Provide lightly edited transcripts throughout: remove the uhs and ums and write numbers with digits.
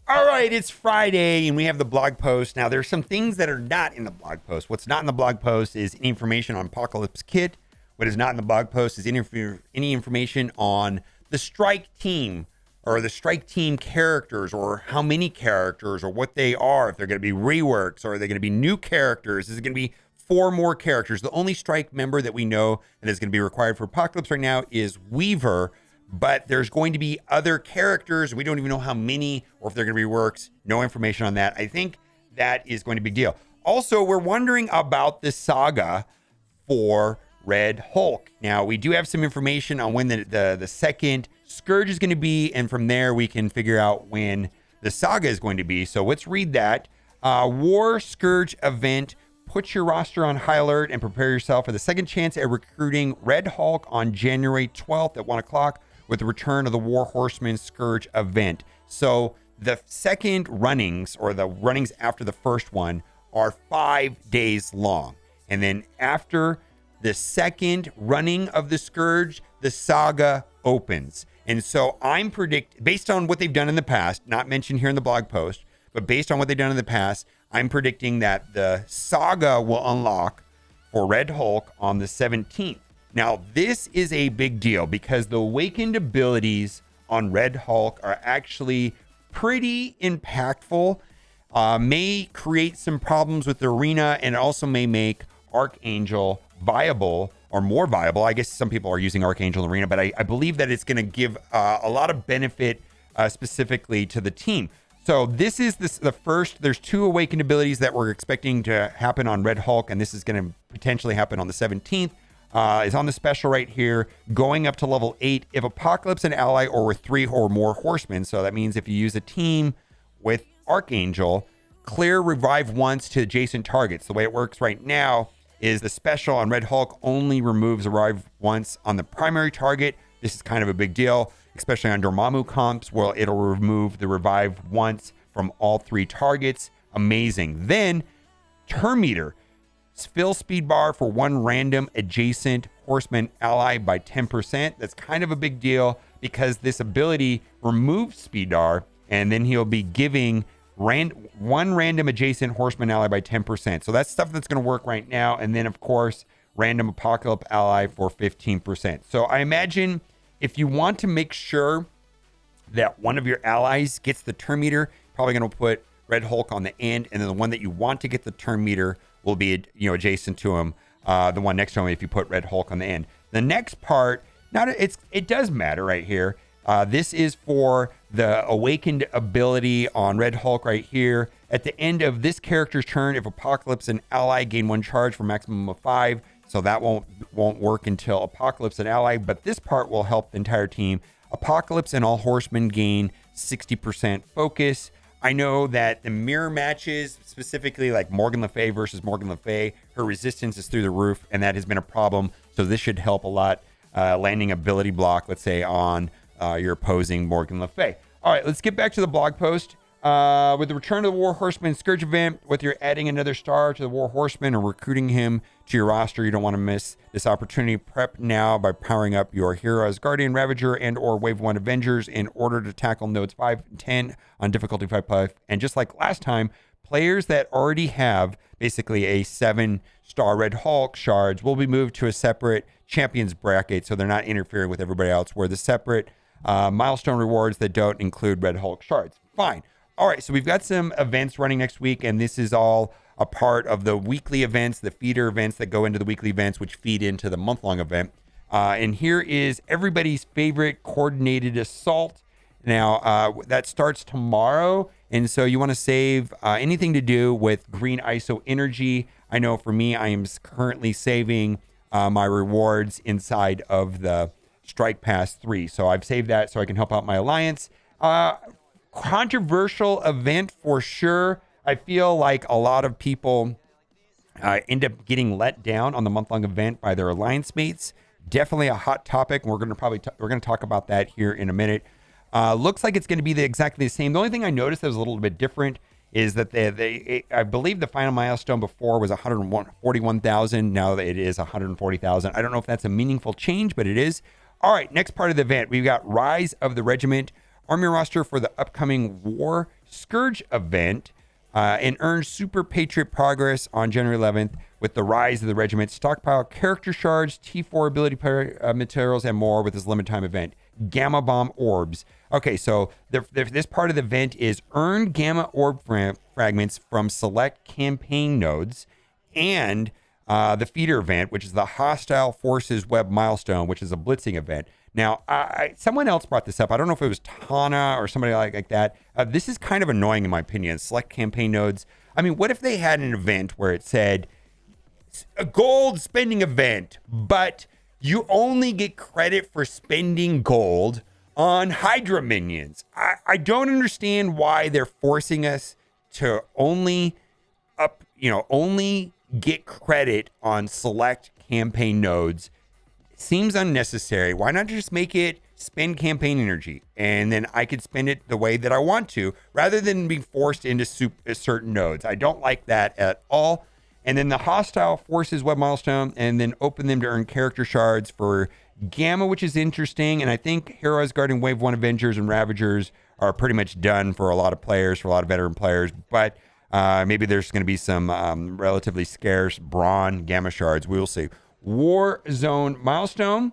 All right, it's Friday, and we have the blog post. Now, there's some things that are not in the blog post. What's not in the blog post is any information on Apocalypse Kit. What is not in the blog post is any information on the Strike Team or the Strike Team characters or how many characters or what they are, if they're going to be reworks or are they going to be new characters. Is it going to be 4 more characters? The only Strike member that we know that is going to be required for Apocalypse right now is Weaver. But there's going to be other characters. We don't even know how many or if they're going to be works. No information on that. I think that is going to be a big deal. Also, we're wondering about the Saga for Red Hulk. Now, we do have some information on when the second Scourge is going to be. And from there, we can figure out when the Saga is going to be. So let's read that. War Scourge event. Put your roster on high alert and prepare yourself for the second chance at recruiting Red Hulk on January 12th at 1 o'clock. With the return of the War Horseman Scourge event. So the second runnings or the runnings after the first one are 5 days long. And then after the second running of the Scourge, the Saga opens. And so I'm based on what they've done in the past, not mentioned here in the blog post, but based on what they've done in the past, I'm predicting that the Saga will unlock for Red Hulk on the 17th. Now, this is a big deal because the awakened abilities on Red Hulk are actually pretty impactful, may create some problems with the arena, and also may make Archangel viable or more viable. I guess some people are using Archangel Arena, but I believe that it's going to give a lot of benefit specifically to the team. So this is the first. There's 2 awakened abilities that we're expecting to happen on Red Hulk, and this is going to potentially happen on the 17th. Is on the special right here, going up to level 8 if Apocalypse and ally or with 3 or more horsemen. So that means if you use a team with Archangel, clear revive once to adjacent targets. The way it works right now is the special on Red Hulk only removes revive once on the primary target. This is kind of a big deal, especially on Dormammu comps, where it'll remove the revive once from all 3 targets. Amazing. Then Turn Meter. Fill speed bar for 1 random adjacent horseman ally by 10%. That's kind of a big deal because this ability removes speed bar, and then he'll be giving 1 random adjacent horseman ally by 10%. So that's stuff that's going to work right now. And then, of course, random Apocalypse ally for 15%. So I imagine if you want to make sure that one of your allies gets the turn meter, probably going to put Red Hulk on the end, and then the one that you want to get the turn meter will be adjacent to him, the one next to him if you put Red Hulk on the end. The next part, it does matter right here. This is for the awakened ability on Red Hulk right here. At the end of this character's turn, if Apocalypse and ally gain 1 charge for a maximum of 5, so that won't work until Apocalypse and ally, but this part will help the entire team. Apocalypse and all horsemen gain 60% focus. I know that the mirror matches, specifically like Morgan Le Fay versus Morgan Le Fay, her resistance is through the roof, and that has been a problem. So this should help a lot, landing ability block, let's say, on your opposing Morgan Le Fay. All right, let's get back to the blog post. With the return of the War Horseman Scourge event, whether you're adding another star to the War Horseman or recruiting him to your roster, you don't want to miss this opportunity. Prep now by powering up your hero as Guardian, Ravager, and or Wave 1 Avengers in order to tackle nodes 5 and 10 on difficulty 5+. And just like last time, players that already have basically a 7-star Red Hulk shards will be moved to a separate champions bracket, so they're not interfering with everybody else, where the separate milestone rewards that don't include Red Hulk shards. Fine. All right, so we've got some events running next week, and this is all a part of the weekly events, the feeder events that go into the weekly events, which feed into the month-long event. And here is everybody's favorite coordinated assault. Now, that starts tomorrow, and so you want to save anything to do with green ISO energy. I know for me, I am currently saving my rewards inside of the Strike Pass 3. So I've saved that so I can help out my alliance. Controversial event for sure. I feel like a lot of people end up getting let down on the month-long event by their alliance mates. Definitely a hot topic. We're going to talk about that here in a minute. Looks like it's going to be exactly the same. The only thing I noticed that was a little bit different is that I believe the final milestone before was 141,000. Now it is 140,000. I don't know if that's a meaningful change, but it is. All right, next part of the event, we've got Rise of the Regiment. army roster for the upcoming War Scourge event, and earn Super Patriot progress on January 11th with the rise of the regiment. Stockpile character shards, T4 ability materials, and more with this limited time event. Gamma bomb orbs. Okay, so this part of the event is earn gamma orb fragments from select campaign nodes, and the feeder event, which is the Hostile Forces Web Milestone, which is a blitzing event. Now, someone else brought this up. I don't know if it was Tana or somebody like that. This is kind of annoying in my opinion. Select campaign nodes. I mean, what if they had an event where it said a gold spending event, but you only get credit for spending gold on Hydra minions? I don't understand why they're forcing us to only get credit on select campaign nodes. Seems unnecessary. Why not just make it spend campaign energy and then I could spend it the way that I want to rather than being forced into certain nodes? I don't like that at all. And then the Hostile Forces Web Milestone, and then open them to earn character shards for Gamma, which is interesting. And I think Heroes Guarding Wave 1 Avengers and Ravagers are pretty much done for a lot of players, for a lot of veteran players. But maybe there's going to be some relatively scarce Brawn Gamma shards. We'll see. War Zone Milestone.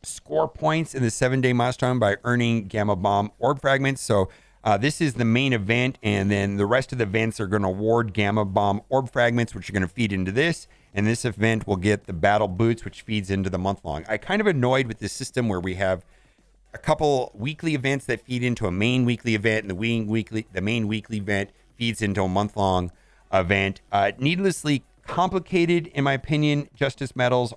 Score points in the 7-day milestone by earning Gamma Bomb Orb Fragments. So this is the main event, and then the rest of the events are going to award Gamma Bomb Orb Fragments, which are going to feed into this. And this event will get the Battle Boots, which feeds into the month-long. I kind of annoyed with this system where we have a couple weekly events that feed into a main weekly event, and the main weekly event feeds into a month-long event. Needlessly complicated, in my opinion. Justice medals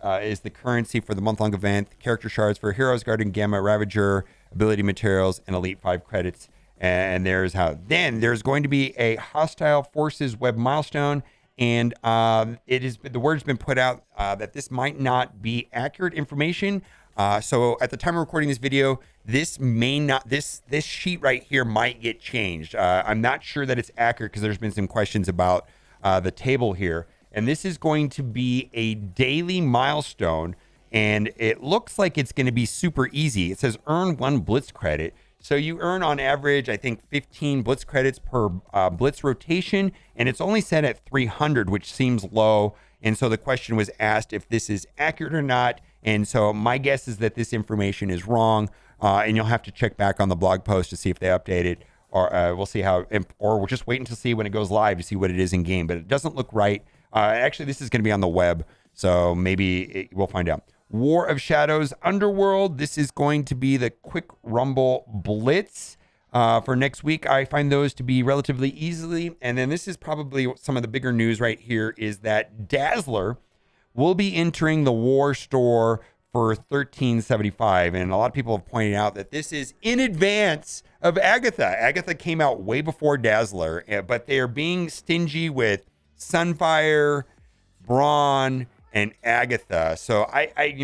is the currency for the month-long event. Character shards for Heroes Guarding Gamma, Ravager, ability materials, and Elite 5 credits. And there's how. Then there's going to be a Hostile Forces Web Milestone, and the word's been put out that this might not be accurate information. So at the time of recording this video, this sheet right here might get changed. I'm not sure that it's accurate because there's been some questions about the table here. And this is going to be a daily milestone, and it looks like it's going to be super easy. It says earn 1 blitz credit. So you earn on average, I think, 15 blitz credits per blitz rotation, and it's only set at 300, which seems low. And so the question was asked if this is accurate or not. And so my guess is that this information is wrong, and you'll have to check back on the blog post to see if they update it, or we'll see how, or we'll just wait until see when it goes live to see what it is in game. But it doesn't look right. Actually, this is going to be on the web, so maybe we'll find out. War of Shadows Underworld. This is going to be the Quick Rumble Blitz for next week. I find those to be relatively easily. And then this is probably some of the bigger news right here is that Dazzler will be entering the War Store for $13.75. And a lot of people have pointed out that this is in advance of Agatha. Agatha came out way before Dazzler, but they are being stingy with Sunfire, Brawn, and Agatha. So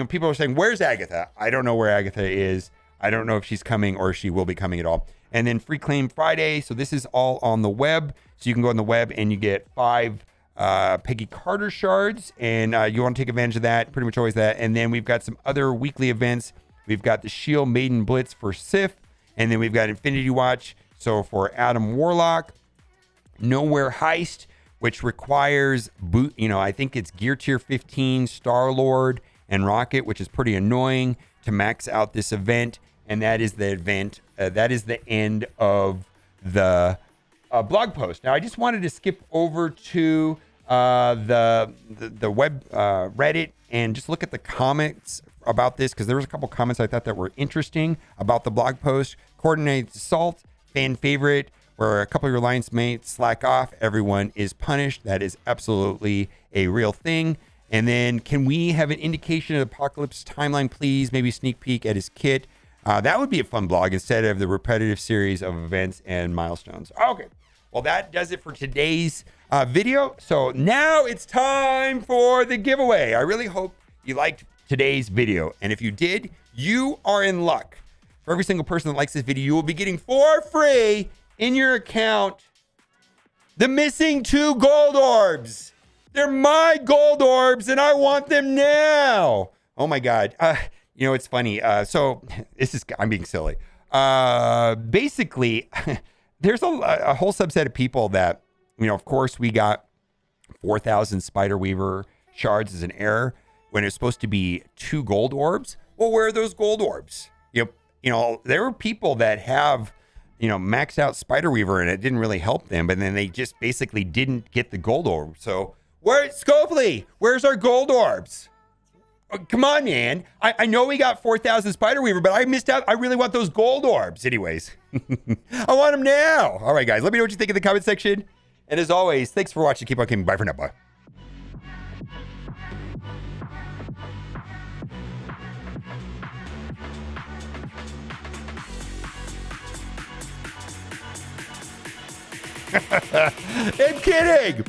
people are saying, where's Agatha? I don't know where Agatha is. I don't know if she's coming or if she will be coming at all. And then Free Claim Friday. So this is all on the web. So you can go on the web and you get 5 Peggy Carter shards, and you want to take advantage of that. Pretty much always that. And then we've got some other weekly events. We've got the Shield Maiden Blitz for Sif, and then we've got Infinity Watch. So for Adam Warlock, Nowhere Heist, which requires I think it's Gear Tier 15, Star-Lord, and Rocket, which is pretty annoying to max out this event. And that is the event. That is the end of the blog post. Now, I just wanted to skip over to the web Reddit and just look at the comments about this, because there was a couple comments I thought that were interesting about the blog post. Coordinated Assault, fan favorite, where a couple of your alliance mates slack off, everyone is punished. That is absolutely a real thing. And then, can we have an indication of the Apocalypse timeline, please? Maybe sneak peek at his kit. That would be a fun blog instead of the repetitive series of events and milestones. Okay, well, that does it for today's video. So now it's time for the giveaway. I really hope you liked today's video. And if you did, you are in luck. For every single person that likes this video, you will be getting for free in your account the missing 2 gold orbs. They're my gold orbs, and I want them now. Oh my God. You know, it's funny. So I'm being silly. Basically, there's a whole subset of people that, you know, of course, we got 4,000 Spider Weaver shards as an error when it's supposed to be 2 gold orbs. Well, where are those gold orbs? You know, there were people that have, you know, maxed out Spider Weaver and it didn't really help them, but then they just basically didn't get the gold orb. So, Scopely, where's our gold orbs? Oh, come on, man. I know we got 4,000 Spider Weaver, but I missed out. I really want those gold orbs. Anyways, I want them now. All right, guys, let me know what you think in the comment section. And as always, thanks for watching. Keep on gaming. Bye for now. Bye. I'm kidding.